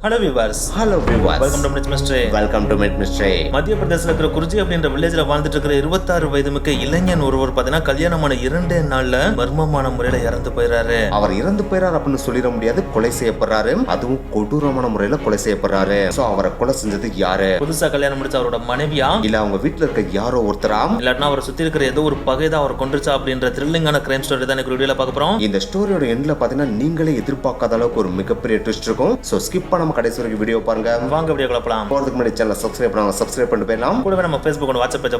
Hello viewers. Welcome to mid mystery. மத்திய பிரதேசல இருக்கிற குர்ஜி அப்படின்ற வில்லேஜ்ல வாழ்ந்துட்டு இருக்கிற 26 வயது மிக்க இளைஞன் ஒருவர் பாத்தீங்கன்னா கல்யாணமான 2 நாள்ல மர்மமான முறையில இறந்து போயிறாரு. அவர் இறந்து போயிறாரு அப்படின்னு சொல்லிட முடியாது, கொலை செய்யப்படுறாரு. அதுவும் கொடூரமான முறையில கொலை செய்யப்படுறாரு. சோ அவரை கொலை செஞ்சது யாரு? புதுசா கல்யாணம் முடிச்ச அவரோட மனைவியா, இல்ல அவங்க வீட்டுல இருக்க யாரோ ஒருத்தரா, இல்லாட்டினா அவரை சுத்தி இருக்கிற ஏதோ ஒரு பகைதான் அவர் கொன்றுச்சா அப்படின்ற த்ரில்லிங்கான கிரைம் ஸ்டோரி தான் வீடியோல பார்க்க போறோம். இந்த ஸ்டோரியோட எண்ட்ல பாத்தீங்கன்னா நீங்களே எதிர்பார்க்காத அளவுக்கு ஒரு மிகப்பெரிய ட்விஸ்ட் இருக்கும். சோ ஸ்கிப் பண்ணாம கடைசி வரைக்கும் வீடியோ பாருங்க. வாங்க வீடியோக்குள்ள போலாம். போறதுக்கு முன்னாடி சேனலை சப்ஸ்கிரைப் பண்ணிட்டு போயிடலாம். கூடவே நம்ம Facebook and WhatsApp page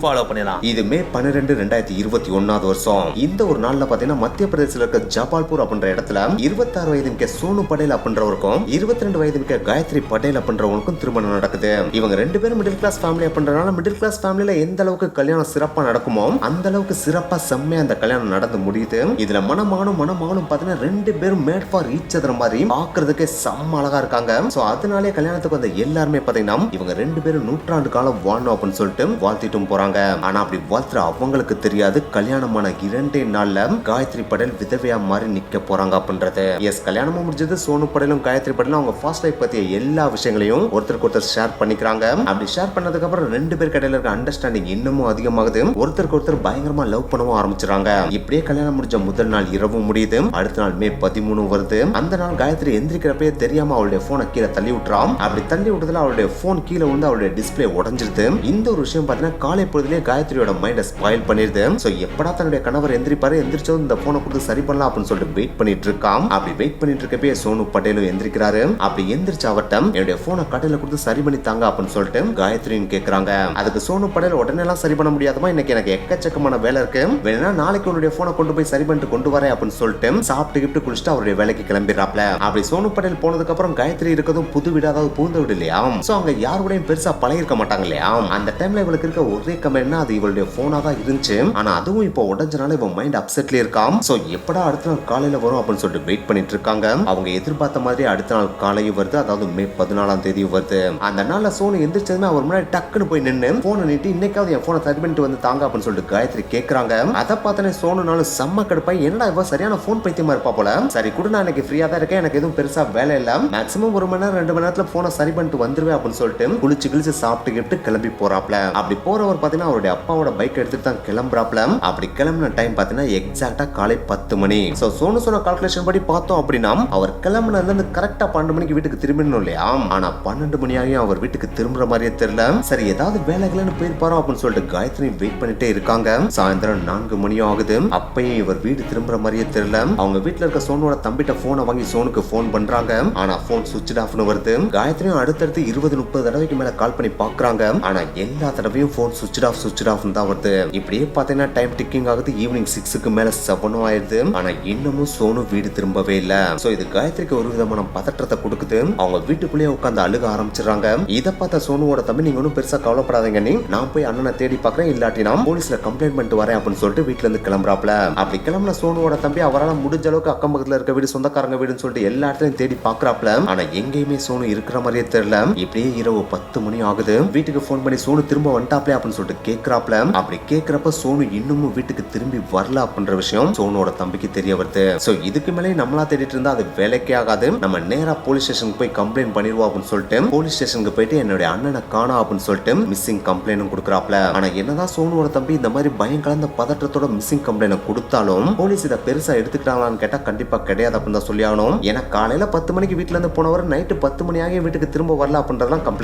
follow பண்ணலாம். இது மே 12, 2021 வருஷம். இந்த ஒரு நாள்ல பாத்தீங்கன்னா மத்திய பிரதேசல இருக்க ஜபால்பூர் அப்படின்ற இடத்துல 26 வயது மிக்க சோனு படேல் அப்படின்றவருக்கும் 22 வயது மிக்க காயத்ரி படேல் அப்படின்றவங்களுக்கும் திருமணம் நடக்குது. இவங்க 2 பேரும் மிடில் கிளாஸ் ஃபேமிலி அப்படின்றனால மிடில் கிளாஸ் ஃபேமிலில எந்த அளவுக்கு கல்யாணம் சிறப்பா நடக்குமோ அந்த அளவுக்கு சிறப்பா செம்மையா அந்த கல்யாணம் நடந்து முடியுது. இதுல மணமகனும் பாத்தீங்கன்னா 2 பேரும் மேட் ஃபார் ஈச் அதர் மாதிரி பாக்குறதுக்கு செம்ம அழகா இருக்காங்க. சோ அதனாலே கல்யாணத்துக்கு வந்த எல்லாருமே பாத்தீங்கன்னா இவங்க 2 பேரும் 100 காலம் வாழணும் அப்படின்னு சொல்லிட்டு வாழ்த்திட்டும் போறாங்க. ஆனா அப்படி வாழ்த்துற அவங்களுக்கு தெரியாது கல்யாணமான 2 நாள்ல காயத்ரி படேல் விதவையா மாதிரி நிக்க போறாங்க அப்படின்றது. எஸ், கல்யாணமும் முடிஞ்சது. சோனு படேலும் காயத்ரி படேலும் அவங்க ஃபர்ஸ்ட் லைஃப் பத்திய எல்லா விஷயங்களையும் ஒருத்தருக்கு ஒருத்தர் ஷேர் பண்ணிக்கிறாங்க. அப்படி ஷேர் பண்ணதுக்கு அப்புறம் 2 பேர் இடையில இருக்க அண்டர்ஸ்டாண்டிங் இன்னமும் அதிகமாகுது. ஒருத்தருக்கு ஒருத்தர் பயங்கரமா லவ் பண்ணவும் ஆரம்பிச்சுறாங்க. இப்படியே கல்யாணம் முடிஞ்ச முதல் நாள் இரவும் முடியுது. அடுத்த நாள் மே 13 வருது. அந்த நாள் காயத்ரி எந்திரிக்கிறப்பே தெரியாம அவளுடைய போனை கீழே தள்ளி விட்டுறான். அப்படி தள்ளி விட்டதுல அவளுடைய போன் கீழே வந்து அவளுடைய டிஸ்பிளே உடைஞ்சிருது. இந்த ஒரு விஷயம் பாத்தீங்கன்னா காலை பொழுதுலயே காயத்ரியோட மைண்ட ஸ்பாயில் பண்ணிருது. சோ எப்படா தன்னுடைய கணவர் எந்திரிப்பாரு, எந்திரிச்சதும் இந்த போனை கொடுத்து சரி பண்ணலாம் அப்படின்னு சொல்லிட்டு வெயிட் பண்ணிட்டு இருக்கான். அப்படி வெயிட் பண்ணிட்டு இருக்கப்பே சோனு படேலும் எந்திரிக்கிறாரு. அப்படி எந்திரிச்ச அவட்டம் என்னுடைய போனை கடையில கொடுத்து சரி பண்ணி தாங்க அப்படின்னு சொல்லிட்டு காயத்ரின்னு கேக்குறாங்க. அதுக்கு சோனு படேல் உடனே எல்லாம் சரி பண்ண முடியாதமா, இன்னைக்கு எனக்கு எக்கச்சக்கமான வேலை இருக்கு, வேணா நாளைக்கு உன்னுடைய போனை கொண்டு போய் சரி பண்ணிட்டு கொண்டு வரேன் அப்படின்னு சொல்லிட்டு சாப்பிட்டு கிப்ட்டு குளிச்சுட்டு அவருடைய வேலைக்கு கிளம்பிடுறாப்ல. அப்படி சோனு படேல் போனதுக்கு அப்புறம் காயத்ரி இருக்கதும் புது வீடு, அதாவது பூந்த வீடு இல்லையா. சோ அங்க யாரோடையும் பெருசா பழகிருக்க மாட்டாங்க இல்லையா. அந்த டைம்ல இவளுக்கு இருக்க ஒரே கமெண்ட்னா அது இவளுடைய போனா தான் இருந்துச்சு. ஆனா அதுவும் இப்போ உடஞ்சனால இவன் மைண்ட் அப்செட்ல இருக்கான். சோ எப்படா அடுத்த நாள் காலையில வரும் அப்படின்னு சொல்லிட்டு வெயிட் பண்ணிட்டு இருக்காங்க. அவங்க எதிர்பார்த்த மாதிரி அடுத்த நாள் காலையும் வருது, அதாவது மே 14 வருது. அந்த நாள்ல சோனு எந்திரிச்சதுமே அவர் முன்னாடி டக்குன்னு போய் நின்று போனை நீட்டி இன்னைக்காவது என் போனை சரி பண்ணிட்டு வந்து தாங்க அப்படின்னு சொல்லிட்டு காயத்ரி கேக்குறாங்க. அதை பார்த்தனே சோனுனாலும் செம்ம கடுப்பாய், என்னடா இவ சரியான போன் பைத்தியமா இருப்பா போல, சரி கூட நான் எனக்கு ஃப்ரீயா தான் இருக்கேன், எனக்கு எதுவும் பெருசா வேலை இல்ல, மேக்ஸிமம் 1 மணி நேரம் 2 மணி நேரத்துல போனை சரி பண்ணிட்டு வந்துருவேன் அப்படின்னு சொல்லிட்டு குளிச்சு சாப்பிட்டு கிளம்பி போறாப்ல. அப்படி போறவர் பாத்தீங்கன்னா அவருடைய அப்பாவோட பைக் எடுத்துட்டு தான் கிளம்புறாப்ல. அப்படி கிளம்பின டைம் பாத்தீங்கன்னா எக்ஸாக்டா காலை 10 மணி. சோ சோனு சொன்ன கால்குலேஷன் படி பார்த்தோம் அப்படின்னா அவர் கிளம்புனதுல இருந்து கரெக்டா 12 மணிக்கு வீட்டுக்கு திரும்பணும் இல்லையா. ஆனா 12 மணி ஆகியும் அவர் வீட்டுக்கு திரும்புற மாதிரியே தெரியல. சரி ஏதாவது வேலைகள்னு போயிருப்பாரோ அப்படின்னு சொல்லிட்டு காயத்ரி வெயிட் பண்ணிட்டே இருக்காங்க. சாயந்தரம் 4 மணியும் ஆகுது. அப்பயும் இவர் வீடு திரும்புற மாதிரியே தெரியல. அவங்க வீட்டுல இருக்க சோனோட தம்பிட்ட போனை வாங்கி சோனுக்கு போன் பண்றாங்க. ஆனா போன் சுவிட்ச் ஆஃப்னு வருது. காயத்ரியும் அடுத்தடுத்து 20-30 தடவைக்கு மேல கால் பண்ணி பாக்குறாங்க. ஆனா எல்லா தடவையும் போன் சுவிட்ச் ஆஃப் தான் வருது. இப்படியே பாத்தீங்கன்னா டைம் டிக்கிங் ஆகுது. ஈவினிங் 6க்கு மேல 7 ஆயிருது. ஆனா இன்னமும் சோனு வீடு திரும்பவே இல்ல. சோ இது காயத்ரிக்கு ஒரு விதமான பதற்றத்தை கொடுக்குது. அவங்க வீட்டுக்குள்ளேயே உட்கார்ந்து அழுக ஆரம்பிச்சிடறாங்க. இதை பார்த்த சோனுவோட தம்பி, நீங்க ஒன்னும் பெருசா கவலைப்படாதீங்க, நான் போய் அண்ணனை தேடி பாக்குறேன், இல்லாட்டி நான் போலீஸ்ல கம்ப்ளைண்ட் பண்ணிட்டு வரேன் அப்படின்னு சொல்லிட்டு வீட்டுல இருந்து கிளம்புறாப்ல. அப்படி கிளம்புன சோனுவோட தம்பி அவரால் முடிஞ்ச அளவுக்கு அக்கம் பக்கத்துல இருக்க வீடு, சொந்தக்காரங்க வீடுன்னு சொல்லிட்டு எல்லா இடத்துலயும் தேடி பாக்குறாப்ல. ஆனா எங்கேயுமே சோனு இருக்கிற மாதிரியே தெரியல. இப்படியே இரவு 10 மணி ஆகுது. வீட்டுக்கு போன் பண்ணி சோனு திரும்ப வந்துட்டாப்ல அப்படின்னு சொல்லிட்டு கேக்குறாப்ல. அப்படி கேக்குறப்ப சோனு இன்னமும் வீட்டுக்கு திரும்பி வரல அப்படின்ற விஷயம் சோனோட தம்பிக்கு தெரிய வருது. சோ இதுக்கு மேலே நம்மளா தேடிட்டு இருந்தா அது வேலைக்கே ஆகாது, நம்ம நேரா போலீஸ் ஸ்டேஷனுக்கு போய் கம்ப்ளைண்ட் பண்ணிடுவோம் அப்படின்னு சொல்லிட்டு போலீஸ் ஸ்டேஷனுக்கு போயிட்டு என்னுடைய அண்ணனை காணோம் அப்படின்னு சொல்லிட்டு மிஸ்ஸிங் கம்ப்ளைண்ட் கொடுக்குறாப்ல. ஆனா என்னதான் சோனுவோட தம்பி இந்த மாதிரி பயம் கலந்த பதற்றத்தோட மிஸ்ஸிங் கம்ப்ளைண்ட் கொடுத்தாலும் போலீஸ் இதை பெருசா எடுத்துக்கிட்டாங்களான்னு கேட்டா கண்டிப்பா கிடையாது அப்படின்னு தான் சொல்லி ஆகணும். ஏன்னா காலையில 10 மணிக்கு வீட்டுல இருந்து போனவர் நைட்டு 10 மணி ஆகிய வீட்டுக்கு திரும்ப வரல அப்படின்றதெல்லாம் கம்ப்ளைண்ட்.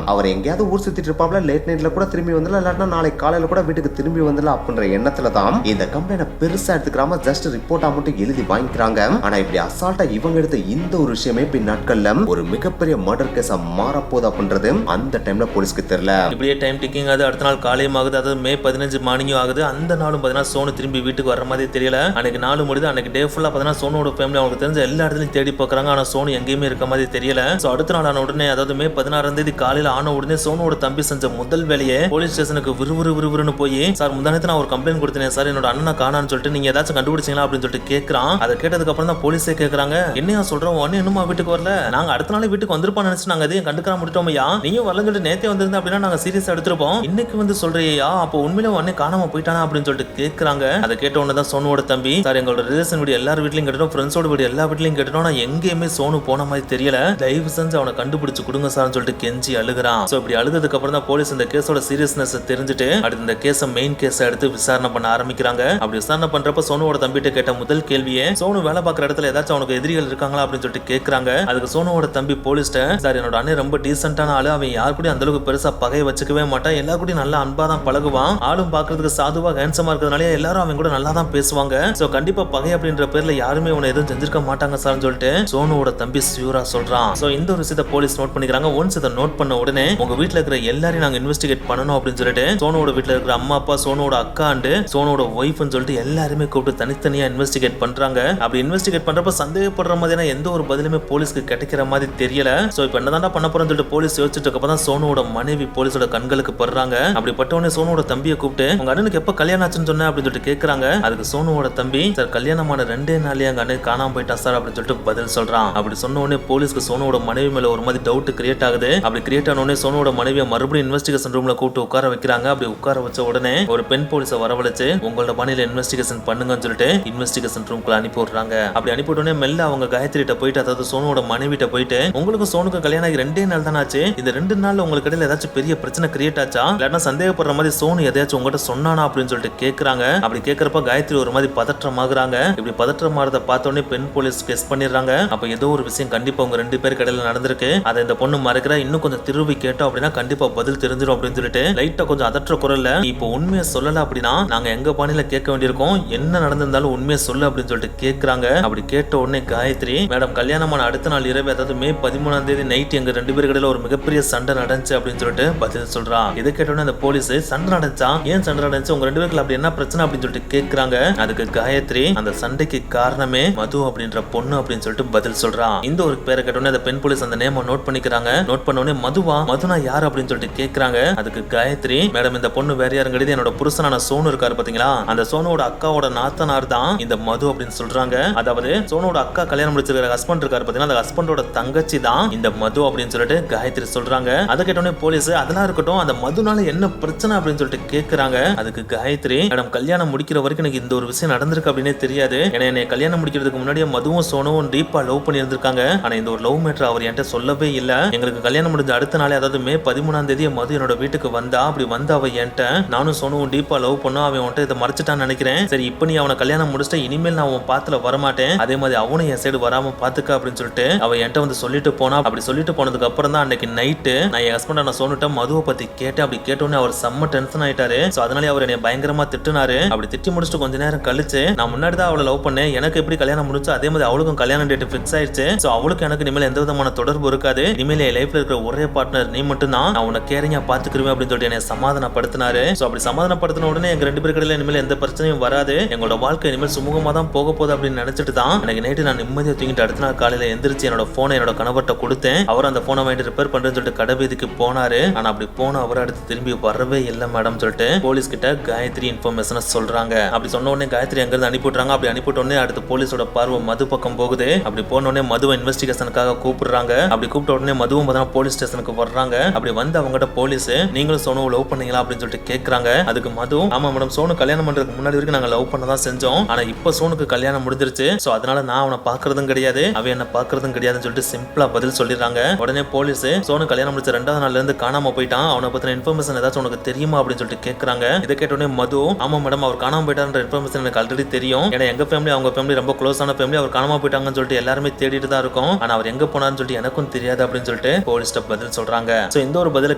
அவர் எங்கேயாவது ஊர் சுத்திட்டு இருப்பாப்ல, லேட் நைட்ல கூட திரும்பி வந்துடலாம், இல்லாட்டினா நாளைக்கு காலையில கூட வீட்டுக்கு திரும்பி வந்துடலாம் அப்படின்ற எண்ணத்துல தான் இந்த கம்ப்ளைண்ட் பெருசா எடுத்துக்கிறாம ஜஸ்ட் ரிப்போர்ட்டா மட்டும் எழுதி வாங்கிக்கிறாங்க. ஆனா இப்படி அசால்ட்டா இவங்க எடுத்த இந்த ஒரு விஷயமே பின் நாட்கள்ல ஒரு மிகப்பெரிய மர்டர் கேஸா மாறப்போகுது அப்படின்றது அந்த டைம்ல போலீஸ்க்கு தெரியல. இப்படியே டைம் டிக்கிங் ஆகுது. அடுத்த நாள் காலையும் ஆகுது, அதாவது மே 15 மார்னிங்கும் ஆகுது. அந்த நாளும் பாத்தீங்கன்னா சோனு திரும்பி வீட்டுக்கு வர மாதிரி தெரியல. அன்னைக்கு நாலு முடியுது. அன்னைக்கு டே ஃபுல்லா பாத்தீங்கன்னா சோனோட ஃபேமிலி அவங்களுக்கு தெரிஞ்ச எல்லா இடத்துலயும் தேடி பார்க்கறாங்க. ஆனா சோனு எங்கேயுமே இருக்க மாதிரி தெரியல. சோ அடுத்த நாள் ஆன உடனே, அதாவது மே 16 காலையில ஆன உடனே சோனுவோட தம்பி செஞ்ச முதல் வேலையே போலீஸ் ஸ்டேஷனுக்கு விறுவிறுன்னு போய், சார் முந்தானத்து நான் ஒரு கம்ப்ளைண்ட் கொடுத்தேன் சார், என்னோட அண்ணனை காணான்னு சொல்லிட்டு நீங்க ஏதாச்சும் கண்டுபிடிச்சீங்களா அப்படின்னு சொல்லிட்டு கேட்கறான். அதை கேட்டதுக்கு அப்புறம் தான் போலீஸே கேட்கறாங்க, என்னையா சொல்றோம், ஒன்னு இன்னுமா வீட்டுக்கு வரல, நாங்க அடுத்த நாளே வீட்டுக்கு வந்திருப்பான்னு நினைச்சு நாங்க அதையும் கண்டுக்காம விட்டுட்டோமையா, நீங்க வரலன்னு சொல்லிட்டு நேத்தே வந்திருந்தா அப்படின்னா நாங்க சீரியஸா எடுத்துருப்போம், இன்னைக்கு வந்து சொல்றியா, அப்போ உண்மையில உடனே காணாம போயிட்டானா அப்படின்னு சொல்லிட்டு கேட்கறாங்க. அதை கேட்ட உடனே தான் சோனுவோட தம்பி, சார் எங்களோட ரிலேஷன் வீடு எல்லார் வீட்லயும் கேட்டோம், ஃப்ரெண்ட்ஸோட வீடு எல்லா வீட்லயும் கேட்டோம், நான் எங்கேயுமே சோனு போன மாதிரி தெரியல, தயவு செஞ்சு அவனை கண்டுபிடிச்சு கொடுங்க சார்னு சொல்லிட்டு கெஞ்சி அழுகுறான். சோ இப்படி அழுதுக்கு அப்புறம் தான் போலீஸ் இந்த கேஸோட சீரியஸ்னஸ் தெரிஞ்சுட்டு அடுத்து இந்த கேஸ மெயின் கேஸ எடுத்து விசாரணை பண்ண ஆரம்பிக்கிறாங்க. அப்படி விசாரணை பண்றப்ப சோனுவோட தம்பிட்ட கேட்ட முதல் கேள்வியே, சோனு வேலை பார்க்குற இடத்துல ஏதாச்சும் அவனுக்கு எதிரிகள் இருக்காங்களா அப்படின்னு சொல்லிட்டு கேட்கறாங்க. அதுக்கு சோனுவோட தம்பி போலீஸ்ட, சார் என்னோட அண்ணன் ரொம்ப டீசென்டான ஆளு, அவன் யாரு கூட அந்த அளவுக்கு பெருசா பகையை வச்சுக்கவே மாட்டான், எல்லா கூட நல்லா அன்பா தான் பழகுவான், ஆளும் பாக்குறதுக்கு சாதுவா ஹேண்ட்ஸமா இருக்கிறதுனால எல்லாரும் அவன் கூட நல்லா தான் பேசுவாங்க, சோ கண்டிப்பா பகை அப்படின்ற பேர்ல யாருமே அவனை எதுவும் செஞ்சிருக்க மாட்டாங்க சார்னு சொல்லிட்டு சோனுவோட தம்பி சியூரா சொல்றான். சோ இந்த ஒரு விஷயத்தை போலீஸ் நோட் பண்ணிக்கிறாங்க. ஒன்ஸ் இதை நோட் பண்ண உடனே உங்க வீட்டுல இருக்கிற எல்லாரையும் நாங்க இன்வெஸ்டிகேட் பண்ணணும் அப்படின்னு சொல்லிட்டு சோனுவோட வீட்டுல இருக்கிற அம்மா அப்பா, சோனுவோட அக்கா அண்டு சோனுவோட ஒய்ஃப்னு சொல்லிட்டு எல்லாருமே கூப்பிட்டு தனித்தனியா இன்வெஸ்டிகேட் பண்றாங்க. அப்படி இன்வெஸ்டிகேட் பண்றப்ப சந்தேகப்படுற மாதிரியான எந்த ஒரு பதிலுமே போலீஸ்க்கு கிடைக்கிற மாதிரி தெரியல. சோ இப்ப என்னதான் பண்ண போறோம்னு சொல்லிட்டு போலீஸ் யோசிச்சுட்டு இருக்கப்பதான் சோனுவோட மனைவி போலீஸோட கண்களுக்கு படுறாங்க. அப்படி பட்டவனே சோனுவோட தம்பியை கூப்பிட்டு, உங்க அண்ணனுக்கு எப்ப கல்யாணம் ஆச்சுன்னு சொன்ன அப்படின்னு சொல்லிட்டு கேட்கறாங்க. அதுக்கு சோனுவோட தம்பி, சார் கல்யாணமான 2 நாள்லயே எங்க அண்ணன் காணாம போயிட்டா சார் அப்படின்னு சொல்லிட்டு பதில் சொல்றான். அப்படி சொன்ன உடனே போலீஸ்க்கு சோனுவோட மனைவி மேல ஒரு மாதிரி டவுட் கிரியேட் ஆகுது. அப்படி கிரியேட் ஆன உடனே சோனுவோட மனைவியை மறுபடியும் இன்வெஸ்டிகேஷன் ரூம்ல கூப்பிட்டு உட்கார வைக்கிறாங்க. அப்படி உட்கார வச்ச உடனே ஒரு பெண் போலீஸை வரவழைச்சு உங்களோட பணியில இன்வெஸ்டிகேஷன் பண்ணுங்கன்னு சொல்லிட்டு இன்வெஸ்டிகேஷன் ரூம்குள்ள அனுப்பி விடுறாங்க. அப்படி அனுப்பி உடனே மெல்ல அவங்க காயத்ரிட்ட போயிட்டு, அதாவது சோனுவோட மனைவிட்ட போயிட்டு, உங்களுக்கு சோனுக்கு கல்யாணம் ஆகி 2 நாள் தான் ஆச்சு, இந்த 2 நாள்ல உங்களுக்கு இடையில ஏதாச்சும் பெரிய பிரச்சனை கிரியேட் ஆச்சா, இல்லன்னா சந்தேகப்படுற மாதிரி சோனு எதையாச்சும் உங்ககிட்ட சொன்னானா அப்படின்னு சொல்லிட்டு கேட்கறாங்க. அப்படி கேட்கறப்ப காயத்ரி ஒரு மாதிரி பதற்றமாகறாங்க. இப்படி பதற்றமாறத பார்த்த உடனே பெண் போலீஸ் கேஸ் பண்ணிடுறாங்க. அப்ப ஏதோ ஒரு விஷயம் கண்டிப்பா உங்க 2 பேருக்கு இடையில நடந்திருக்கு, அதை இந்த பொண்ணு மறைக்கிற, இன்னும் கொஞ்சம் திரும்பி கேட்டோம் அப்படின்னா கண்டிப்பா பதில் தெரிஞ்சிடும் அப்படின்னு சொல்லிட்டு லைட்டா கொஞ்சம் அதற்ற குரல்ல, இப்போ உண்மையை சொல்லல அப்படின்னா நாங்க எங்க பாணியில கேட்க வேண்டியிருக்கோம், என்ன நடந்திருந்தாலும் உண்மையை சொல்லு அப்படின்னு சொல்லிட்டு கேட்கறாங்க. அப்படி கேட்ட உடனே காயத்ரி, மேடம் கல்யாணமான அடுத்த நாள் இரவு, அதாவது மே 13ஆம் தேதி நைட் எங்க 2 பேருக்கு இடையில ஒரு மிகப்பெரிய சண்டை நடந்துச்சு அப்படின்னு சொல்லிட்டு பதில் சொல்றா. இதை கேட்ட உடனே அந்த போலீஸ், சண்டை நடந்துச்சா, ஏன் சண்டை நடந்துச்சு, உங்க 2 பேருக்கு அப்படி என்ன பிரச்சனை அப்படின்னு சொல்லிட்டு கேட்கறாங்க. அதுக்கு காயத்ரி, அந்த சண்டைக்கு காரணமே மது அப்படின்ற பொண்ணு அப்படின்னு சொல்லிட்டு பதில் சொல்றான். இந்த ஒரு பேரை கேட்ட உடனே அந்த பெண் போலீஸ் அந்த நேம நோட் பண்ணிக்கிறாங்க. நோட் பண்ண உடனே மதுவா, மதுனா யாரு அப்படின்னு சொல்லிட்டு கேட்கறாங்க. அதுக்கு காயத்ரி, மேடம் இந்த பொண்ணு வேற யாரும் கிடையாது, என்னோட புருஷனான சோனு இருக்காரு பாத்தீங்களா, அந்த சோனோட அக்காவோட நாத்தனார் தான் இந்த மது அப்படின்னு சொல்றாங்க. அதாவது சோனோட அக்கா கல்யாணம் முடிச்சிருக்கிற ஹஸ்பண்ட் இருக்காரு பாத்தீங்களா, அந்த ஹஸ்பண்டோட தங்கச்சி தான் இந்த மது அப்படின்னு சொல்லிட்டு காயத்ரி சொல்றாங்க. அதை கேட்ட உடனே போலீஸ், அதெல்லாம் இருக்கட்டும், அந்த மதுனால என்ன பிரச்சனை அப்படின்னு சொல்லிட்டு கேட்கறாங்க. அதுக்கு காயத்ரி, மேடம் கல்யாணம் முடிக்கிற வரைக்கும் எனக்கு இந்த ஒரு விஷயம் நடந்திருக்கு அப்படின்னே தெரியாது, ஏன்னா என்னை கல்யாணம் முடிக்கிறதுக்கு முன்னாடியே மதுவும் சோனுவும் டீப்பா லவ் பண்ணி இருந்திருக்காங்க, ஆனா இந்த ஒரு லவ் மேட்டர் அவர் என்கிட்ட சொல்லவே இல்ல. எங்களுக்கு கல்யாணம் முடிஞ்ச அடுத்த நாளே, அதாவது மே 13ஆம் தேதி மது என்னோட வீட்டுக்கு வந்தா. அப்படி வந்து அவ என்கிட்ட, நானும் சோனுவும் டீப்பா லவ் பண்ணோம், அவன் உன்கிட்ட இதை மறைச்சிட்டான்னு நினைக்கிறேன், சரி இப்போ நீ அவனை கல்யாணம் முடிச்சுட்டு இனிமேல் நான் அவன் பாத்துல வரமாட்டேன், அதே மாதிரி அவனும் என் சைடு வராம பாத்துக்க அப்படின்னு சொல்லிட்டு அவ என்கிட்ட வந்து சொல்லிட்டு போனா. அப்படி சொல்லிட்டு போனதுக்கு அப்புறம் தான் அன்னைக்கு நைட்டு நான் என் ஹஸ்பண்ட் நான் சோனுட்ட மதுவை பத்தி கேட்டேன். அப்படி கேட்டோன்னே அவர் செம்ம டென்ஷன் ஆயிட்டாரு. சோ அதனால அவர் என்னை பயங்கரமா திட்டுனாரு. அப்படி திட்டி முடிச்சுட்டு கொஞ்ச நேரம் கழிச்சு, நான் முன்னாடி தான் அவளை லவ் பண்ணேன், எனக்கு எப்படி கல்யாணம் முடிச்சு அதே மாதிரி அவளுக்கும் கல்யாணம் டேட் ஃபிக்ஸ் ஆயிடுச்சு, சோ அவளுக்கு எனக்கு இனிமேல் எந்த விதமான தொடர்பு இருக்காது, இனிமேல் என் லைஃப்ல இருக்கிற ஒரே பார்ட்னர் நீ மட்டும் தான், நான் உன்னை கேரிங்கா பாத்துக்கிறேன் அப்படின்னு சொல்லிட்டு என்னை சமாதானப்படுத்தினாரு. சோ அப்படி சமாதானப்படுத்தின உடனே எங்க 2 பேருக்கு இடையில இனிமேல் எந்த பிரச்சனையும் வராது, எங்களோட வாழ்க்கை இனிமேல் சுமூகமா தான் போக போகுது அப்படின்னு நினைச்சிட்டு தான் எனக்கு நைட்டு நான் நிம்மதியா தூங்கிட்டு அடுத்த நாள் காலையில எந்திரிச்சு என்னோட போனை என்னோட கணவர்கிட்ட கொடுத்தேன். அவர் அந்த போனை வாங்கிட்டு ரிப்பேர் பண்றேன்னு சொல்லிட்டு கடை வீதிக்கு போனாரு. ஆனா அப்படி போன அவர் அடுத்து திரும்பி வரவே இல்லை மேடம் சொல்லிட்டு போலீஸ் கிட்ட காயத்ரி இன்ஃபர்மேஷனை சொல்றாங்க. அப்படி சொன்ன உடனே காயத்ரி அங்கிருந்து அனுப்பிவிட்றாங்க. அப்படி அனுப்பிவிட்ட உடனே அடுத்து போலீஸோட பார்வை மது பக்கம் போகுது. அப்படி போன உடனே மதுவை இன்வெஸ்டிகேஷனுக்காக கூப்பிடுறாங்க. அப்படி கூப்பிட்ட உடனே மதுவும் போலீஸ் ஸ்டேஷனுக்கு வர்றாங்க. அப்படி வந்து அவங்ககிட்ட போலீஸ், நீங்களும் சோனு லவ் பண்ணீங்களா அப்படின்னு சொல்லிட்டு கேட்கறாங்க. அதுக்கு மது, ஆமா மேடம் சோனு கல்யாணம் பண்றதுக்கு முன்னாடி வரைக்கும் நாங்க லவ் பண்ண தான் செஞ்சோம், ஆனா இப்ப சோனுக்கு கல்யாணம் முடிஞ்சிருச்சு, சோ அதனால நான் அவனை பாக்குறதும் கிடையாது, அவன் என்ன பாக்குறதும் கிடையாதுன்னு சொல்லிட்டு சிம்பிளா பதில் சொல்லிடுறாங்க. உடனே போலீஸ், சோனு கல்யாணம் முடிச்ச 2வது நாள்ல இருந்து காணாம போயிட்டான், அவனை பத்தின இன்ஃபர்மேஷன் ஏதாச்சும் உனக்கு தெரியுமா அப்படின்னு சொல்லிட்டு கேட்கறாங்க. இதை கேட்ட உடனே மது, ஆமா மேடம் அவர் காணாம போயிட்டான்ற இன்ஃபர்மேஷன் எனக்கு ஆல்ரெடி தெரியும், ஏன்னா எங்க ஃபேமிலி அவங்க ஃபேமிலி ரொம்ப க்ளோஸான ஃபேமிலி, அவர் காணாம போயிட்டாங்கன்னு சொல்லிட்டு எல்லாருமே தேடிட்டு தான் இருக்கும், ஆனா அவர் எங்க போனான்னு சொல்லிட்டு எனக்கும் தெரியாது அப்படின்னு சொல்லிட்டு போலீஸ் பதில் சொல்றாங்க. சோ இந்த ஒரு பதில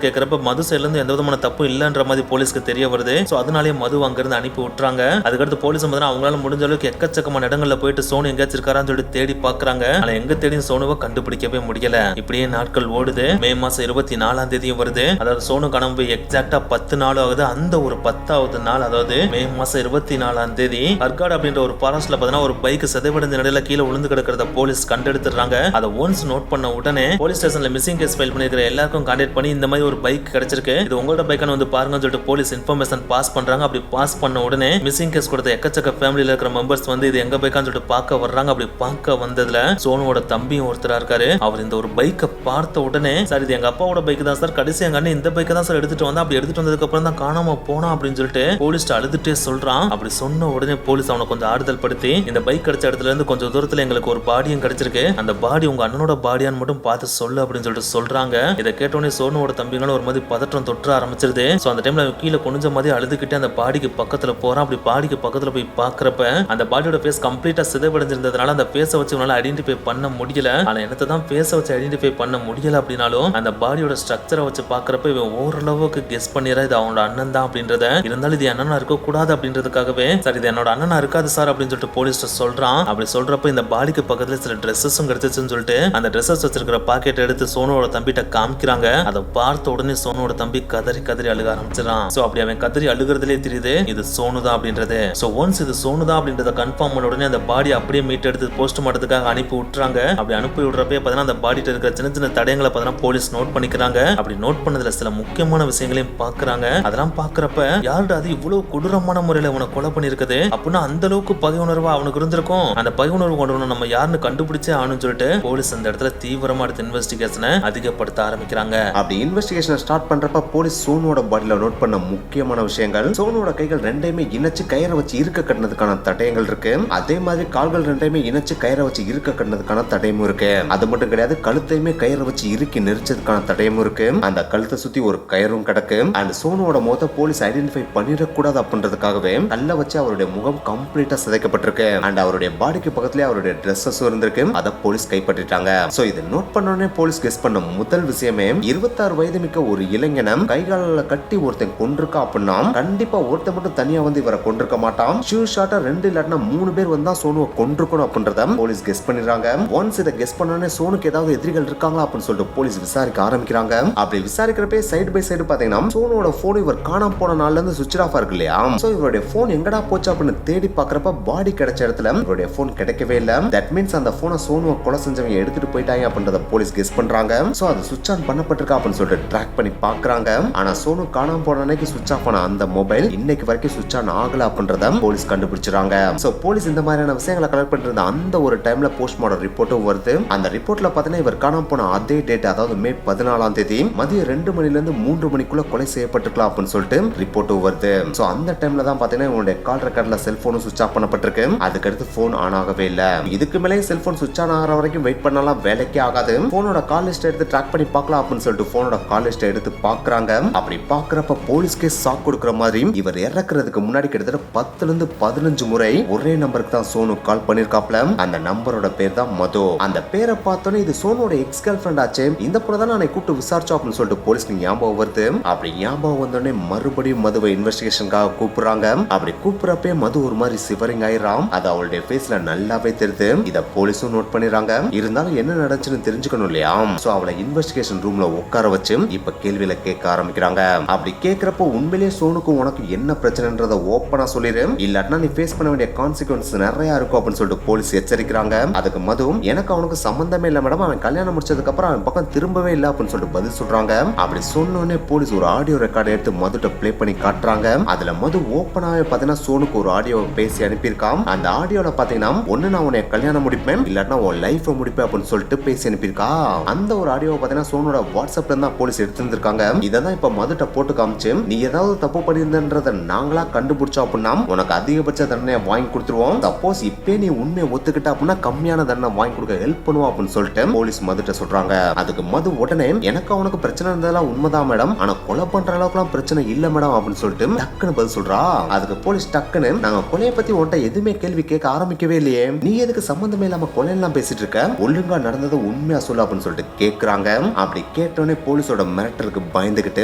கேட்கறப்ப மது சைடுல இருந்து எந்த விதமான தப்பு இல்லன்ற மாதிரி போலீஸ்க்கு தெரிய வருது. சோ அதனாலே மது அங்க இருந்து அனுப்பி விட்டுறாங்க. அதுக்கடுத்து போலீஸ் அவங்களால முடிஞ்ச அளவுக்கு எக்கச்சக்கமான இடங்கள்ல போயிட்டு சோனு எங்கேயாச்சும் இருக்காரான்னு சொல்லிட்டு தேடி பாக்குறாங்க. ஆனா எங்க தேடி சோனுவை கண்டுபிடிக்கவே முடியல. இப்படியே நாட்கள் ஓடுது. மே மாசம் 24ஆம் தேதியும் வருது. அதாவது சோனு காணாம போய் எக்ஸாக்டா 10 நாள் ஆகுது. அந்த ஒரு 10வது நாள், அதாவது மே மாசம் 24ஆம் தேதி அர்காட் அப்படின்ற ஒரு ஃபாரஸ்ட்ல பாத்தீங்கன்னா ஒரு பைக் சிதைவடைந்த நிலையில கீழே விழுந்து கிடக்கிறத போலீஸ் கண்டெடுத்துறாங்க. அதை ஒன்ஸ் நோட் பண்ண உடனே போலீஸ் ஸ்டேஷன்ல மிஸ்ஸிங் கேஸ் ஃபைல் பண்ணிருக்கிற எல்லாருக்கும் கான்டாக்ட் பண்ணி இந்த மாதிரி ஒரு பைக் கிடைச்சிருக்கு, இது உங்களோட பைக்கான வந்து பாருங்கன்னு சொல்லிட்டு போலீஸ் இன்ஃபர்மேஷன் பாஸ் பண்றாங்க. அப்படி பாஸ் பண்ண உடனே மிஸ்ஸிங் கேஸ் கொடுத்த எக்கச்சக்க ஃபேமிலியில இருக்கிற மெம்பர்ஸ் வந்து இது எங்க பைக்கான்னு சொல்லிட்டு பார்க்க வர்றாங்க. அப்படி பார்க்க வந்ததுல சோனுவோட தம்பியும் ஒருத்தரா இருக்காரு. அவர் இந்த ஒரு பைக்கை பார்த்த உடனே, சார் இது எங்க அப்பாவோட பைக் தான் சார், கடைசி எங்க அண்ணன் இந்த பைக்கை தான் சார் எடுத்துட்டு வந்தா, அப்படி எடுத்துட்டு வந்ததுக்கு அப்புறம் தான் காணாம போனா அப்படின்னு சொல்லிட்டு போலீஸ் அழுதுட்டே சொல்றான். அப்படி சொன்ன உடனே போலீஸ் அவனை கொஞ்சம் ஆறுதல் படுத்தி, இந்த பைக் கிடைச்ச இடத்துல இருந்து கொஞ்சம் தூரத்துல எங்களுக்கு ஒரு பாடியும் கிடைச்சிருக்கு, அந்த பாடி பாடி உங்க அண்ணனோட பாடியான்னு மட்டும் பார்த்து சொல்லு அப்படின்னு சொல்லிட்டு சொல்றாங்க. இதை கேட்டோடனே சோனுவோட தம்பிங்களும் ஒரு மாதிரி பதற்றம் தொற்ற ஆரம்பிச்சிருது. சோ அந்த டைம்ல கீழே குனிஞ்ச மாதிரி அழுதுகிட்டே அந்த பாடிக்கு பக்கத்துல போறான். அப்படி பாடிக்கு பக்கத்துல போய் பாக்குறப்ப அந்த பாடியோட ஃபேஸ் கம்ப்ளீட்டா சிதைவடைஞ்சிருந்ததுனால அந்த ஃபேஸ வச்சு உன்னால ஐடென்டிஃபை பண்ண முடியல. ஆனா என்னத்தை தான் ஃபேஸ வச்சு ஐடென்டிஃபை பண்ண முடியல அப்படின்னாலும் அந்த பாடியோட ஸ்ட்ரக்சரை வச்சு பாக்குறப்ப இவன் ஓரளவுக்கு கெஸ் பண்ணிடுறா இது அவனோட அண்ணன் தான் அப்படின்றத. இருந்தாலும் இது அண்ணனா இருக்க கூடாது அப்படின்றதுக்காகவே சார் இது என்னோட அண்ணனா இருக்காது சார் அப்படின்னு சொல்லிட்டு போலீஸ் சொல்றான். அப்படி சொல்றப்ப இந்த பாடிக்கு பக்கத்துல சில ட்ரெஸ்ஸஸும் கிடைச்சிச்சுன்னு சொல்லிட்டு அந்த ட்ரெஸ்ஸஸ் வச்சிருக்கிற பாக்கெட் எடுத்து சோனுவோட தம்பிட்ட காமிக்கிறாங்க. அதை பார்த்த உடனே சோனுவோட தம்பி கதறி கதறி அழுக ஆரம்பிச்சிடறான். சோ அப்படி அவன் கதறி அழுகிறதுலே தெரியுது இது சோனுதான் அப்படின்றது. சோ ஒன்ஸ் இது சோனுதான் அப்படின்றத கன்ஃபார்ம் பண்ண உடனே அந்த பாடி அப்படியே மீட் எடுத்து போஸ்ட்மார்ட்டத்துக்காக அனுப்பி விட்டுறாங்க. அப்படி அனுப்பி விடுறப்ப பார்த்தா அந்த பாடிட்ட இருக்கிற சின்ன சின்ன தடயங்களை பார்த்தா போலீஸ் நோட் பண்ணிக்கிறாங்க. அப்படி நோட் பண்ணதுல சில முக்கியமான விஷயங்களையும் பாக்குறாங்க. அதெல்லாம் பாக்குறப்ப யாருடா அது இவ்வளவு கொடூரமான முறையில அவனை கொலை பண்ணிருக்குது அப்படின்னா அந்த அளவுக்கு பகை உணர்வா அவனுக்கு இருந்திருக்கும். அந்த பகை உணர்வு கொண்டு நம்ம யாருன்னு கண்டுபிடிச்சே ஆகணும்னு சொல்லிட்டு போலீஸ் அந்த இடத்துல தீவிரமா எடுத்து இன்வெஸ்டிகேஷனை அதிகப்படுத்த ஆரம்பிக்கிறாங்க. அப்படி இன்வெஸ்டிகேஷன் ஸ்டார்ட் பண்றப்ப போலீஸ் சோனுவோட பாடியில நோட் பண்ண முக்கியமான விஷயங்கள் சோனுவோட கைகள் ரெண்டையுமே இணைச்சு கயிறை வச்சு இருக்க கட்டினதுக்கான தடயங்கள் இருக்கு. அதே மாதிரி கால்கள் ரெண்டையுமே இணைச்சு கயிறை வச்சு இருக்க கட்டினதுக்கான தடயமும் இருக்கு. அது மட்டும் கிடையாது கழுத்தையுமே கயிறை வச்சு இறுக்கி நெரிச்சதுக்கான தடயமும் இருக்கு. அந்த கழுத்தை சுத்தி ஒரு கயிறும் கிடக்கு. அந்த சோனுவோட முகத்தை போலீஸ் ஐடென்டிஃபை பண்ணிடக்கூடாது அப்படின்றதுக்காகவே கல்ல வச்சு அவருடைய முகம் கம்ப்ளீட்டா சிதைக்கப்பட்டிருக்கு. அண்ட் அவருடைய பாடிக்கு பக்கத்துல அவருடைய ட்ரெஸ்ஸஸ் இருந்திருக்கு. அதை போலீஸ் கைப்பற்றிட்டாங்க. சோ இதை நோட் பண்ணோடனே போலீஸ் கெஸ் பண்ண முதல் விஷயமே 26 வயது மிக்க ஒரு இளைஞனம் கைகால கட்டி ஒருத்தன் கொண்டிருக்கா அப்படின்னா கண்டிப்பா ஒருத்தன் மட்டும் தனியா வந்து இவரை கொண்டிருக்க மாட்டான். ஷூர் ஷாட்டா 2 இல்லாட்டினா 3 பேர் வந்தா சோனுவை கொண்டிருக்கணும் அப்படின்றத போலீஸ் கெஸ் பண்ணிடுறாங்க. ஒன்ஸ் இதை கெஸ் பண்ணோடனே சோனுக்கு ஏதாவது எதிரிகள் இருக்காங்களா அப்படின்னு சொல்லிட்டு போலீஸ் விசாரிக்க ஆரம்பிக்கிறாங்க. அப்படி விசாரிக்கிறப்ப சைடு பை சைடு பாத்தீங்கன்னா சோனுவோட போன் இவர் காணாம போன நாள்ல இருந்து சுவிட்ச் ஆஃப் இருக்கு இல்லையா. சோ இவருடைய போன் எங்கடா போச்சு அப்படின்னு தேடி பாக்குறப்ப பாடி கிடைச்ச இடத்துல இவருடைய போன் கிடைக்கவே இல்லை. தட் மீன்ஸ் அந்த போனை சோனுவை கொலை செஞ்சவங்க எடுத்துட்டு போயிட்டாங்க அப்படின்றத போலீஸ் கெஸ் பண்றாங்க. சோ அது சுவிட்ச் ஆன் பண்ணப்பட்டிருக்கா அப்படின்னு சொல்லிட்டு ட்ராக் பண்ணி பாக்குறாங்க. ஆனா சோனு காணாம போன அன்னைக்கு சுவிட்ச் ஆஃப் ஆன அந்த மொபைல் இன்னைக்கு வரைக்கும் சுவிட்ச் ஆன் ஆகல அப்படின்றத போலீஸ் கண்டுபிடிச்சிராங்க. சோ போலீஸ் இந்த மாதிரியான விஷயங்களை கலெக்ட் பண்ணிருந்த அந்த ஒரு டைம்ல போஸ்ட்மார்டம் ரிப்போர்ட்டும் வருது. அந்த ரிப்போர்ட்ல பாத்தீங்கன்னா இவர் காணாம போன அதே டேட் அதாவது மே 14ஆம் தேதி மதியம் 2 மணில இருந்து 3 மணிக்குள்ள கொலை செய்யப்பட்டிருக்கலாம் அப்படின்னு சொல்லிட்டு ரிப்போர்ட்டும் வருது. சோ அந்த டைம்ல தான் பாத்தீங்கன்னா இவனுடைய கால் ரெக்கார்ட்ல செல்போனும் சுவிட்ச் ஆஃப் பண்ணப்பட்டிருக்கு. அதுக்கடுத்து போன் ஆன் ஆகவே இல்ல. இதுக்கு மேலே செல்போன் சுவிட்ச் ஆன் ஆகிற வரைக்கும் வெயிட் பண்ணலாம் வேலைக்கே ஆகாது. போனோட கால் லிஸ்ட் எடுத்து ட்ராக் பண்ணி பார்க்கலாம் அப்படின்னு சொல்லிட்டு போனோட கால் லிஸ்ட் எடுத்து பாக்குறாங்க. அப்படி பாக்குறப்ப போலீஸ்க்கே ஷாக் கொடுக்கிற மாதிரி இவர் இறக்குறதுக்கு முன்னாடி கிட்டத்தட்ட 10ல இருந்து 15 முறை ஒரே நம்பருக்கு தான் சோனு கால் பண்ணிருக்காப்ல. அந்த நம்பரோட பேர் தான் மது. அந்த பேரை பார்த்தோன்னே இது சோனோட எக்ஸ் கேர்ள் ஃப்ரெண்ட் ஆச்சு. இந்த பொண்ணு தான் நான் கூப்பிட்டு விசாரிச்சோம் அப்படின்னு சொல்லிட்டு போலீஸ்க்கு ஞாபகம் வருது. அப்படி ஞாபகம் வந்தோடனே மறுபடியும் மதுவை இன்வெஸ்டிகேஷனுக்காக கூப்பிடுறாங்க. அப்படி கூப்பிடுறப்பே மது ஒரு மாதிரி சிவரிங் ஆயிராம். அது அவளுடைய ஃபேஸ்ல நல்லாவே தெரியுது. இத போலீஸும் நோட் பண்ணிடுறாங்க. இருந்தாலும் என்ன நடந்துச்சுன்னு தெரிஞ்சுக்கணும் இல்லையா. சோ அவளை இன்வெஸ்டிகேஷன் ரூம்ல உட்கார வச்சு இப்ப கேள்வியில கேட்க ஆரம்பிக்கிறாங்க. அப்படி கேட்கிறப்போ உண்மையிலேயே சோனுக்கும் உனக்கு என்ன பிரச்சனைன்றத ஓப்பனா சொல்லிரு, இல்லாட்டினா நீ ஃபேஸ் பண்ண வேண்டிய கான்சிக்வன்ஸ் நிறைய இருக்கும் அப்படின்னு சொல்லிட்டு போலீஸ் எச்சரிக்கிறாங்க. அதுக்கு மது எனக்கு அவனுக்கு சம்பந்தமே இல்ல மேடம், அவன் கல்யாணம் முடிச்சதுக்கு அப்புறம் அவன் பக்கம் திரும்பவே இல்ல அப்படின்னு சொல்லிட்டு பதில் சொல்றாங்க. அப்படி சொன்னோடனே போலீஸ் ஒரு ஆடியோ ரெக்கார்ட் எடுத்து மதுட்ட ப்ளே பண்ணி காட்டுறாங்க. அதுல மது ஓப்பனாவே பாத்தீங்கன்னா சோனுக்கு ஒரு ஆடியோ பேசி அனுப்பியிருக்கான். அந்த ஆடியோல பாத்தீங்கன்னா ஒண்ணு நான் உன்னை கல்யாணம் முடிப்பேன் இல்லாட்டினா உன் லைஃப் முடிப்பேன் அப்படின்னு சொல்லிட்டு பேசி அனுப்பியிருக்கா. அந்த ஒரு ஆடியோவை பாத்தீங்கன்னா சோனோட வாட்ஸ்அப்ல தான் போலீஸ் எடுத்திருந்திருக்காங்க. இததான் இப்ப மதுட்ட போட்டு காமிச்சு நீ ஏதாவது தப்பு பண்ணியிருந்தன்றத நாங்களா கண்டுபிடிச்சோம் அப்படின்னா உனக்கு அதிகபட்ச தண்டனை வாங்கி கொடுத்துருவோம். சப்போஸ் இப்பே நீ உண்மையை ஒத்துக்கிட்ட அப்படின்னா கம்மியான தண்டனை வாங்கி கொடுக்க ஹெல்ப் பண்ணுவோம் அப்படின்னு சொல்லிட்டு போலீஸ் மதுட்ட சொல்றாங்க. அதுக்கு மது உடனே எனக்கு அவனுக்கு பிரச்சனை இருந்ததெல்லாம் உண்மைதான் மேடம், ஆனா கொலை பண்ற அளவுக்கு எல்லாம் பிரச்சனை இல்ல மேடம் அப்படின்னு சொல்லிட்டு டக்குன்னு பதில் சொல்றா. அதுக்கு போலீஸ் டக்குன்னு நாங்க கொலையை பத்தி உன்கிட்ட எதுவுமே கேள்வி கேட்க ஆரம்பிக்கவே இல்லையே, நீ எதுக்கு சம்பந்தமே இல்லாம கொலையெல்லாம் பேசிட்டு இருக்க, ஒழுங்கா நடந்தது உண்மையா சொல்லு அப்படின்னு சொல்லிட்டு கேக்குறாங்க. அப்படி கேட்டோடனே போலீஸோட மிரட்டலுக்கு பயந்துகிட்டு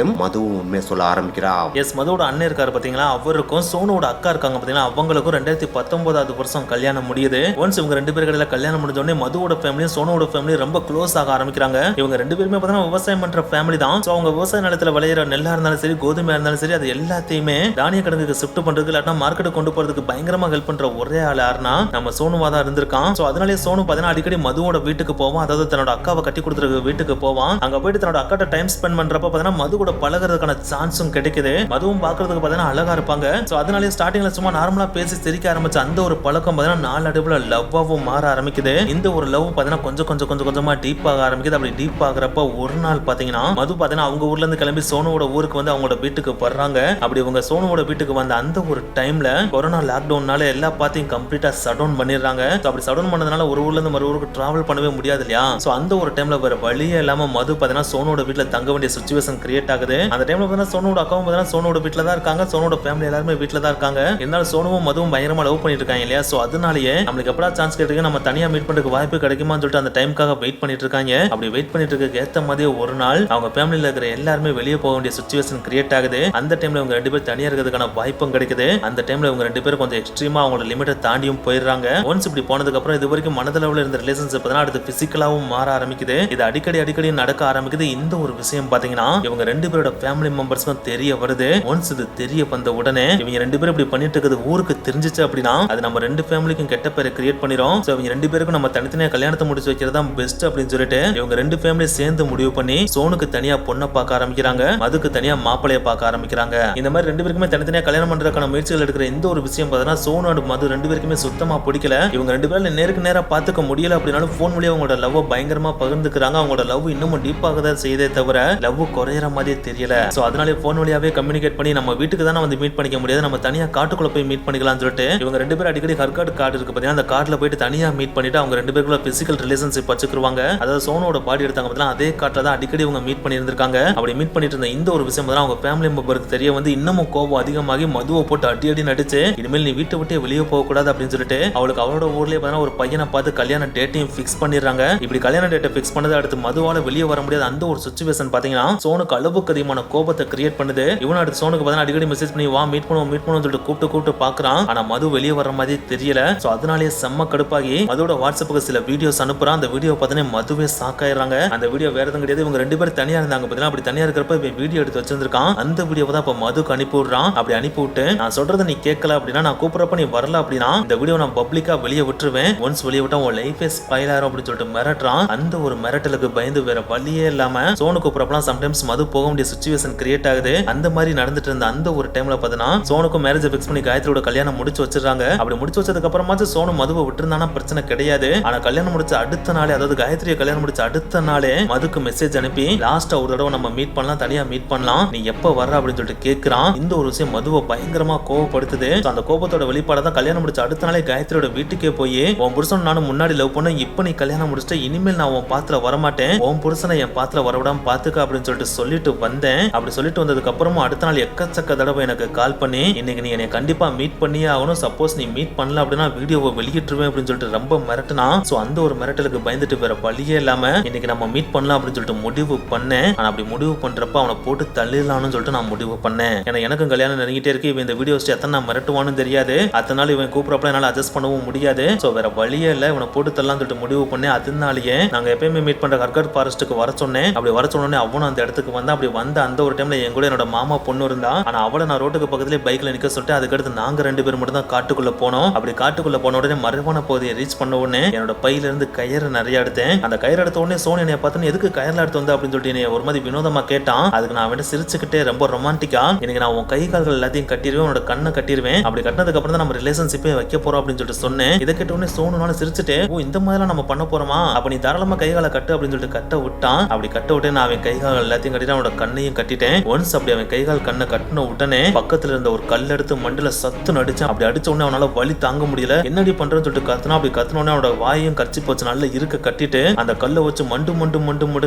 மதுவும் உண்மையா சொல்ல ஆரம்பிக்கிறா. எஸ் மதுவோட அண்ணன் இருக்காரு பாத்தீங்களா, அவருக்கும் சோனுவோட அக்கா இருக்காங்க பாத்தீங்களா, அவங்களுக்கும் 2019 வருஷம் கல்யாணம் முடியுது. ஒன்ஸ் இவங்க 2 பேர் கடையில கல்யாணம் முடிஞ்ச உடனே மதுவோட ஃபேமிலியும் சோனுவோட ஃபேமிலியும் ரொம்ப க்ளோஸ் ஆக ஆரம்பிக்கிறாங்க. இவங்க 2 பேருமே பாத்தீங்கன்னா விவசாயம் பண்ற ஃபேமிலி தான். சோ அவங்க விவசாய நிலத்துல விளையிற நெல்லா இருந்தாலும் சரி கோதுமையா இருந்தாலும் சரி அது எல்லாத்தையுமே தானிய கிடங்குக்கு ஷிஃப்ட் பண்றதுக்கு இல்லாட்டா மார்க்கெட்டுக்கு கொண்டு போறதுக்கு பயங்கரமா ஹெல்ப் பண்ற ஒரே ஆள் யாருன்னா நம்ம சோனுவா தான் இருந்திருக்கான். சோ அதனாலே சோனு பாத்தீங்கன்னா அடிக்கடி மதுவோட வீட்டுக்கு போவான், அதாவது தன்னோட அக்காவை கட்டி கொடுத்துருக்க வீட்டுக்கு போவான். அங்க போயிட்டு தன்னோட அக்காட்ட டைம் ஸ்பெண்ட் பண்றப்ப பாத்தீங்கன்னா மது கூட பழகிறதுக்கான சான்ஸும் கிடைக்குது. மதுவும் பாக்குறதுக்கு பாத்தீங்கன்னா அழகா இருப்பாங்க. சோ அதனாலே ஸ்டார்டிங்ல சும்மா நார்மலா பேசி சிரிக்க ஆரம்பிச்ச அந்த ஒரு பழக்கம் பாத்தீங்கன்னா நாளடைவுல லவ்வாவும் மாற ஆரம்பிக்குது. இந்த ஒரு லவ் பாத்தீங்கன்னா கொஞ்சம் கொஞ்சமா டீப் ஆக ஆரம்பிக்குது. அப்படி டீப் ஆகுறப்ப ஒரு நாள் பாத்தீங்கன்னா மது பாத்தீங்கன்னா அவங்க ஊர்ல இருந்து கிளம்பி சோனுவோட ஊருக்கு வந்து அவங்களோட வீட்டுக்கு வர்றாங்க. அப்படி இவங்க சோனுவோட வீட்டுக்கு வந்த அந்த ஒரு டைம்ல கொரோனா லாக்டவுன்னால எல்லா பாத்தையும் கம்ப்ளீட்டா ஷட் டவுன் பண்ணிடுறாங்க. அப்படி ஷட் டவுன் பண்ணதுனால ஒரு ஊர்ல இருந்து மறு ஊருக்கு டிராவல் டிராவல் பண்ணவே முடியாது இல்லையா. சோ அந்த ஒரு டைம்ல வேற வழியே இல்லாம மது பாத்தீங்கன்னா சோனோட வீட்டுல தங்க வேண்டிய சிச்சுவேஷன் கிரியேட் ஆகுது. அந்த டைம்ல பாத்தீங்கன்னா சோனோட அக்காவும் பாத்தீங்கன்னா சோனோட வீட்டுல தான் இருக்காங்க, சோனோட ஃபேமிலி எல்லாருமே வீட்டுல தான் இருக்காங்க. இருந்தாலும் சோனுவும் மதுவும் பயங்கரமா லவ் பண்ணிட்டு இருக்காங்க இல்லையா. சோ அதனாலேயே நம்மளுக்கு எப்படா சான்ஸ் கிடைக்கு, நம்ம தனியா மீட் பண்றதுக்கு வாய்ப்பு கிடைக்குமான்னு சொல்லிட்டு அந்த டைமுக்காக வெயிட் பண்ணிட்டு இருக்காங்க. அப்படி வெயிட் பண்ணிட்டு இருக்க ஏத்த மாதிரி ஒரு நாள் அவங்க ஃபேமிலியில இருக்கிற எல்லாருமே வெளியே போக வேண்டிய சிச்சுவேஷன் கிரியேட் ஆகுது. அந்த டைம்ல இவங்க ரெண்டு பேரும் தனியா இருக்கிறதுக்கான வாய்ப்பும் கிடைக்குது. அந்த டைம்ல இவங்க ரெண்டு பேரும் கொஞ்சம் எக்ஸ்ட்ரீமா அவங்களோட லிமிட்டை தாண்டியும் போயிடுறாங்க. ஒன்ஸ் இப்படி போனதுக்கு அப்புறம் இது வரைக்கும் மனதளவுல இருந்த ரிலேஷன்ஷிப் தான் அடுத்து பிசிக்கலாவும் மாற ஆரம்பிக்குது. இது அடிக்கடி நடக்க ஆரம்பிக்குது. இந்த ஒரு விஷயம் பாத்தீங்கன்னா இவங்க ரெண்டு பேரோட ஃபேமிலி மெம்பர்ஸ்க்கும் தெரிய வருது. ஒன்ஸ் இது தெரிய வந்த உடனே இவங்க ரெண்டு பேரும் இப்படி பண்ணிட்டு இருக்கிறது ஊருக்கு தெரிஞ்சிச்சு அப்படின்னா அது நம்ம ரெண்டு ஃபேமிலிக்கும் கெட்ட பேரை கிரியேட் பண்ணிரும். சோ இவங்க ரெண்டு பேருக்கும் நம்ம தனித்தனியா கல்யாணத்தை முடிச்சு வைக்கிறது தான் பெஸ்ட் அப்படின்னு சொல்லிட்டு இவங்க ரெண்டு ஃபேமிலி சேர்ந்து முடிவு பண்ணி சோனுக்கு தனியா பொண்ணை பார்க்க ஆரம்பிக்கிறாங்க, மதுக்கு தனியா மாப்பிளைய பார்க்க ஆரம்பிக்கிறாங்க. இந்த மாதிரி ரெண்டு பேருக்குமே தனித்தனியா கல்யாணம் பண்றதுக்கான முயற்சிகள் எடுக்கிற இந்த ஒரு விஷயம் பார்த்தீங்கன்னா சோனு அண்ட் மது ரெண்டு பேருக்குமே சுத்தமா பிடிக்கல. இவங்க ரெண்டு பேரும் நேருக்கு நேரா பாத்துக்க முடியல அப்படின்னாலும் போன் வழியா அவங்களோட லவ் பயங்கரமா பகிர்ந்துக்கிறாங்க. அவங்களோட லவ் இன்னமும் டீப்பாக தான் செய்தே தவிர லவ் குறையற மாதிரி தெரியல. சோ அதனாலே போன் வழியாவே கம்யூனிகேட் பண்ணி நம்ம வீட்டுக்கு தானே வந்து மீட் பண்ணிக்க முடியாது, நம்ம தனியா காட்டுக்குள்ள போய் மீட் பண்ணிக்கலாம்னு சொல்லிட்டு இவங்க ரெண்டு பேரும் அடிக்கடி ஹர்காட் கார்டு இருக்கு பாத்தீங்கன்னா அந்த கார்டுல போயிட்டு தனியா மீட் பண்ணிட்டு அவங்க ரெண்டு பேருக்குள்ள பிசிக்கல் ரிலேஷன்ஷிப் வச்சுக்குவாங்க. அதாவது சோனோட பாடி எடுத்தாங்க பாத்தீங்கன்னா அதே கார்டுல தான் அடிக்கடி இவங்க மீட் பண்ணி இருந்திருக்காங்க. அப்படி மீட் பண்ணிட்டு இருந்த இந்த ஒரு விஷயம் அவங்க ஃபேமிலி மெம்பருக்கு தெரிய வந்து இன்னமும் கோபம் அதிகமாகி மதுவை போட்டு அடி நடிச்சு இனிமேல் நீ வீட்டை விட்டு வெளியே போக கூடாது அப்படின்னு சொல்லிட்டு அவளுக்கு அவளோட ஊர்லயே பாத்தீங்கன்னா ஒரு பையனை பார்த்து கல்யாண டேட்டையும் ஃபிக்ஸ் பண்ணிடுறாங்க. இப்படி கல்யாண டேட்டை ஃபிக்ஸ் பண்ணது அடுத்து மதுவால வெளியே வர முடியாது. அந்த ஒரு சிச்சுவேஷன் பாத்தீங்கன்னா சோனுக்கு அளவுக்கு அதிகமான கோபத்தை கிரியேட் பண்ணுது. இவன் அடுத்து சோனுக்கு பாத்தீங்கன்னா அடிக்கடி மெசேஜ் பண்ணி வா மீட் பண்ணுவோம் சொல்லிட்டு கூப்பிட்டு பாக்குறான். ஆனா மது வெளியே வர மாதிரி தெரியல. சோ அதனாலேயே செம்ம கடுப்பாகி மதுவோட வாட்ஸ்அப்புக்கு சில வீடியோஸ் அனுப்புறான். அந்த வீடியோ பார்த்தீங்கன்னா மதுவே சாக்காயிடுறாங்க. அந்த வீடியோ வேற எதுவும் கிடையாது, இவங்க ரெண்டு பேரும் தனியா இருந்தாங்க பாத்தீங்கன்னா அப்படி தனியா இருக்கிறப்ப வீடியோ எடுத்து வச்சிருந்திருக்கான். அந்த வீடியோவை தான் இப்ப மதுக்கு அனுப்பி விடுறான். அப்படி அனுப்பி விட்டு நான் சொல்றதை நீ கேட்கல அப்படின்னா நான் கூப்பிடுறப்ப நீ வரல அப்படின்னா இந்த வீடியோ நான் பப்ளிக்கா வெளியே விட்டுருவேன், ஒன்ஸ் வெளியே விட்டா உன் லைஃபே ஸ்பாயில் ஆயிரும் அப்படின்னு சொல்லிட்டு மிரட்டுறான். அந்த ஒரு மிரட்டலுக்கு பயந்து வேற வழியே இல்லாம சோனு கூப்பிடப்பலாம் சம்டைம்ஸ் மது போக வேண்டிய சிச்சுவேஷன் கிரியேட் ஆகுது. அந்த மாதிரி நடந்துட்டு இருந்த அந்த ஒரு டைம்ல பாத்தீங்கன்னா சோனுக்கும் மேரேஜ் பிக்ஸ் பண்ணி காயத்ரியோட கல்யாணம் முடிச்சு வச்சிருக்காங்க. அப்படி முடிச்சு வச்சதுக்கு அப்புறமா சோனு மதுவை விட்டுருந்தானா பிரச்சனை கிடையாது. ஆனா கல்யாணம் முடிச்ச அடுத்த நாளே, அதாவது காயத்ரியை கல்யாணம் முடிச்ச அடுத்த நாளே மதுக்கு மெசேஜ் அனுப்பி லாஸ்டா ஒரு தடவை நம்ம மீட் பண்ணலாம், தனியா மீட் பண்ணலாம், நீ எப்ப வர்ற அப்படின்னு சொல்லிட்டு கேட்கிறான். இந்த ஒரு விஷயம் மதுவை பயங்கரமா கோவப்படுத்துது. அந்த கோபத்தோட வெளிப்பாடு கல்யாணம் முடிச்ச அடுத்த நாளே காயத்ரியோட வீட்டுக்கே போய் உன் புருஷன் நானும் முன்னாடி லவ் பண்ண, இப்ப நீ கல்யாணம் முடிச்சுட்டு இனிமேல் நான் உன் பாத்துல வரமாட்டேன், உன் புருஷனை என் பாத்துல வரவிடாம பாத்துக்க அப்படின்னு சொல்லிட்டு வந்தேன். அப்படி சொல்லிட்டு வந்ததுக்கு அப்புறமும் அடுத்த நாள் எக்கச்சக்க தடவை எனக்கு கால் பண்ணி இன்னைக்கு நீ என்னை கண்டிப்பா மீட் பண்ணியே ஆகணும், சப்போஸ் நீ மீட் பண்ணல அப்படின்னா வீடியோவை வெளியிட்டுருவேன் அப்படின்னு சொல்லிட்டு ரொம்ப மிரட்டினா. சோ அந்த ஒரு மிரட்டலுக்கு பயந்துட்டு வேற வழியே இல்லாம இன்னைக்கு நம்ம மீட் பண்ணலாம் அப்படின்னு சொல்லிட்டு முடிவு பண்ணேன். ஆனா அப்படி முடிவு பண்றப்ப அவனை போட்டு தள்ளிடலாம்னு சொல்லிட்டு நான் முடிவு பண்ணேன். ஏன்னா எனக்கும் கல்யாணம் நெருங்கிட்டே இருக்கு, இவன் இந்த வீடியோஸ் எத்தனை நான் மிரட்டுவான்னு தெரியாது, அதனால இவன் கூப்பிடப்ப என்னால அட்ஜஸ்ட் பண்ணவும் முடியாது. சோ வேற வழியே இல்ல, இவனை போட்டு தள்ளலாம் சொல்லிட்டு முடிவு பண்ணேன். அதனாலேயே நாங்க எப்பயுமே மீட் பண்ற ஹர்காட் ஃபாரஸ்ட்டுக்கு வர சொன்னேன். அப்படி வர சொன்னோடனே அவனும் அந்த இடத்துக்கு வந்தா. அப்படி வந்த அந்த ஒரு டைம்ல என் கூட என்னோட மாமா பொண்ணு இருந்தா. ஆனா அவளை நான் ரோட்டுக்கு பக்கத்துல பைக்ல நிக்க சொல்லிட்டு அதுக்கடுத்து நாங்க ரெண்டு பேரும் மட்டும் தான் காட்டுக்குள்ள போனோம். அப்படி காட்டுக்குள்ள போன உடனே மறைவான பகுதியை ரீச் பண்ண உடனே என்னோட பையில இருந்து கயிறு நிறைய எடுத்தேன். அந்த கயிறு எடுத்த உடனே சோனு என்னைய பார்த்து எதுக்கு கயிறுல எடுத்து வந்த அப்படின்னு சொல்லிட்டு என்னைய ஒரு மாதிரி வினோதமா கேட்டான். அதுக்கு நான் அவன் சிரிச்சுக்கிட்டே ரொம்ப ரொமான்டிக்கா இன்னைக்கு நான் உன் கை கால்கள் எல்லாத்தையும் கட்டிடுவேன், உன்னோட கண்ணை கட்டிடுவேன், அப்படி கட்டினதுக்கு அப்புறம் தான் நம்ம ரிலேஷன்ஷிப்பே வைக்க போறோம் அப்படின்னு சொல்லிட்டு சொன்னேன். இதை கேட்ட உடனே சோனுனால சிரிச்சுட்டு ஓ இந்த மாதிரிலாம் நம்ம பண்ண போறோமா, அப்ப நீ தாராளமா கைகால கட்டு அப்படின்னு சொல்லிட்டு கட்ட விட்டான். அப்படி கட்ட விட்டு நான் அவன் கைகால் எல்லாத்தையும் கட்டிட்டு அவனோட கண்ணையும் கட்டிட்டேன். ஒன்ஸ் அப்படி அவன் கைகால் கண்ணை கட்டின உடனே பக்கத்துல இருந்த ஒரு கல் எடுத்து மண்டல சத்து நடிச்சான். அப்படி அடிச்ச உடனே அவனால வலி தாங்க முடியல, என்னடி பண்றேன்னு சொல்லிட்டு கத்துனா. அப்படி கத்துன உடனே அவனோட வாயையும் கடிச்சு போச்சு, நல்லா இருக்க கட்டிட்டு அந்த கல்லை வச்சு மண்டு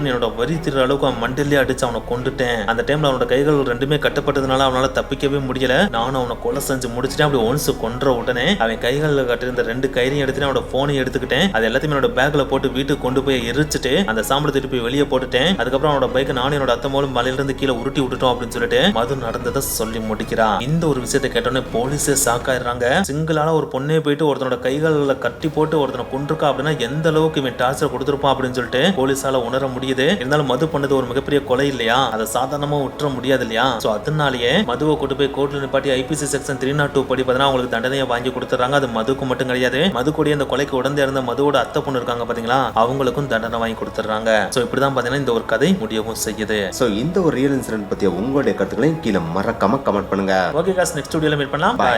என்னோட வரி திரு அளவுக்கு அவன் மண்டலே அடிச்சு அவனை கொண்டுட்டேன். அந்த டைம்ல அவனோட கைகள் ரெண்டுமே கட்டப்பட்டதுனால அவனால தப்பிக்கவே முடியல. நானும் அவனை கொலை செஞ்சு முடிச்சுட்டேன். அப்படி ஒன்ஸ் கொன்ற உடனே அவன் கைகளில் கட்டிருந்த ரெண்டு கயிறையும் எடுத்துட்டு அவனோட போனையும் எடுத்துக்கிட்டேன். அது எல்லாத்தையும் என்னோட பேக்ல போட்டு வீட்டுக்கு கொண்டு போய் எரிச்சிட்டு அந்த சாம்பலை திருப்பி வெளியே போட்டுட்டேன். அதுக்கப்புறம் அவனோட பைக்கை நானும் என்னோட அத்தை மூலம் மலையில இருந்து கீழே உருட்டி விட்டுட்டோம் அப்படின்னு சொல்லிட்டு மது நடந்ததை சொல்லி முடிக்கிறான். இந்த ஒரு விஷயத்தை கேட்டோன்னே போலீஸே சாக்காயிடுறாங்க. சிங்கிளால ஒரு பொண்ணே போயிட்டு ஒருத்தனோட கைகளில் கட்டி போட்டு ஒருத்தனை கொண்டிருக்கா அப்படின்னா எந்த அளவுக்கு இவன் டார்ச்சர் கொடுத்துருப்பான் அப்படின்னு சொல்லிட்டு போலீஸால உணர முடியுது. இருந்தாலும் மது பண்ணது ஒரு மிகப்பெரிய கொலை இல்லையா, அதை சாதாரணமா விட்டுற முடியாது இல்லையா. சோ அதனாலேயே மதுவை கூட்டு போய் கோர்ட்ல நிப்பாட்டி ஐபிசி செக்ஷன் 302 படி பார்த்தீங்கன்னா அவங்களுக்கு தண்டனையை வாங்கி கொடுத்துறாங்க. அது மதுக்கு மட்டும் கிடையாது, மது கூடிய அந்த கொலைக்கு உடனே இருந்த மதுவோட அத்தை பொண்ணு இருக்காங்க பாத்தீங்களா, அவங்களுக்கும் தண்டனை வாங்கி கொடுத்துறாங்க. சோ இப்படிதான் பாத்தீங்கன்னா இந்த ஒரு கதை முடியவும் செய்யுது. சோ இந்த ஒரு ரியல் இன்சிடென்ட் பத்தி உங்களுடைய கருத்துக்களையும் கீழே மறக்காம கமெண்ட் பண்ணுங்க. ஓகே காஸ், நெக்ஸ்ட் வீடியோல மீட் பண்ணலாம். பை.